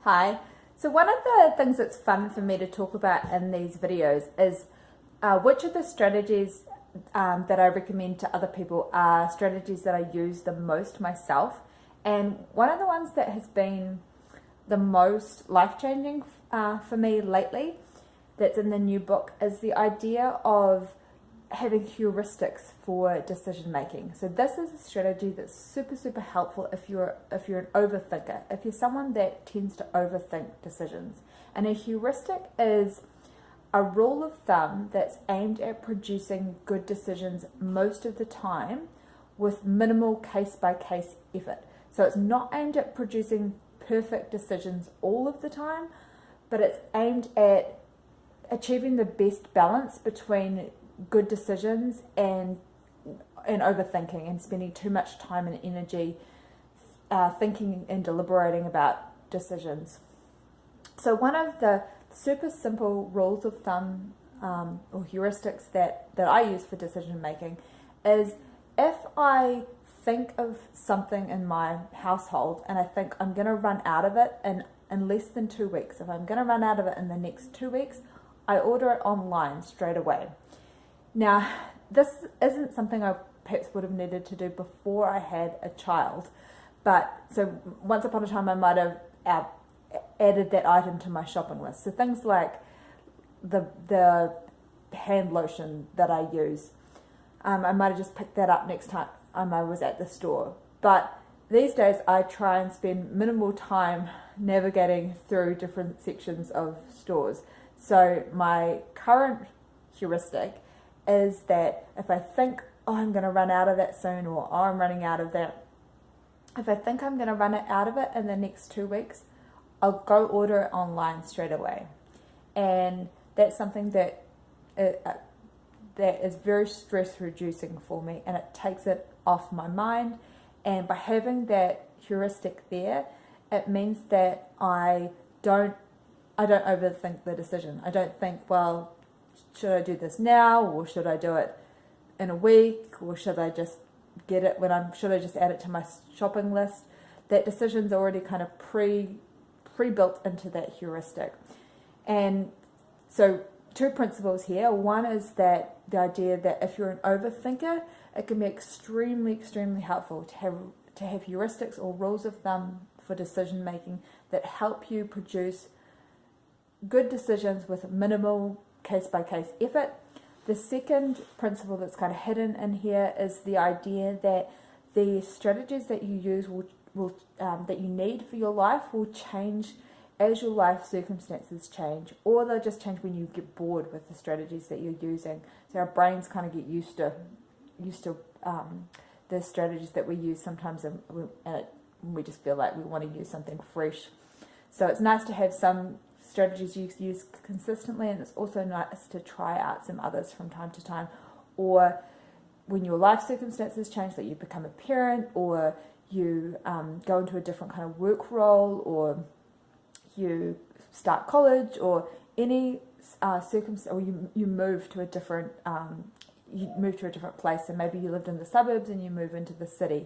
Hi. So one of the things that's fun for me to talk about in these videos is which of the strategies that I recommend to other people are strategies that I use the most myself. And one of the ones that has been the most life-changing for me lately, that's in the new book, is the idea of having heuristics for decision making. So this is a strategy that's super helpful if you're an overthinker, if you're someone that tends to overthink decisions. And a heuristic is a rule of thumb that's aimed at producing good decisions most of the time with minimal case by case effort. So it's not aimed at producing perfect decisions all of the time, but it's aimed at achieving the best balance between good decisions and overthinking and spending too much time and energy thinking and deliberating about decisions. So one of the super simple rules of thumb or heuristics that I use for decision making is, if I think of something in my household and I think I'm going to run out of it in less than 2 weeks, if I'm going to run out of it in the next 2 weeks, I order it online straight away. Now, this isn't something I perhaps would have needed to do before I had a child, but so once upon a time I might have added that item to my shopping list. So things like the hand lotion that I use, I might have just picked that up next time I was at the store. But these days I try and spend minimal time navigating through different sections of stores. So my current heuristic is that if I think, oh, I'm going to run out of that soon, or oh, I'm running out of that, if I think I'm going to run out of it in the next 2 weeks, I'll go order it online straight away. And that's something that is very stress reducing for me, and it takes it off my mind. And by having that heuristic there, it means that I don't overthink the decision. I don't think, well, should I do this now, or should I do it in a week, or should I just get it should I just add it to my shopping list? That decision's already kind of pre-built into that heuristic. And so 2 principles here. One is that the idea that if you're an overthinker, it can be extremely helpful to have heuristics or rules of thumb for decision making that help you produce good decisions with minimal case-by-case effort. The second principle that's kind of hidden in here is the idea that the strategies that you use that you need for your life will change as your life circumstances change, or they'll just change when you get bored with the strategies that you're using. So our brains kind of get used to the strategies that we use sometimes, and we just feel like we want to use something fresh. So it's nice to have some strategies you use consistently, and it's also nice to try out some others from time to time. Or when your life circumstances change, that you become a parent, or you go into a different kind of work role, or you start college, or any circumstance, or you move to a different place, and maybe you lived in the suburbs and you move into the city.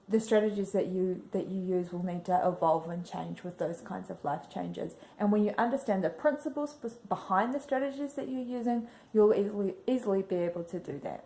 The strategies that you use will need to evolve and change with those kinds of life changes. And when you understand the principles behind the strategies that you're using, you'll easily be able to do that.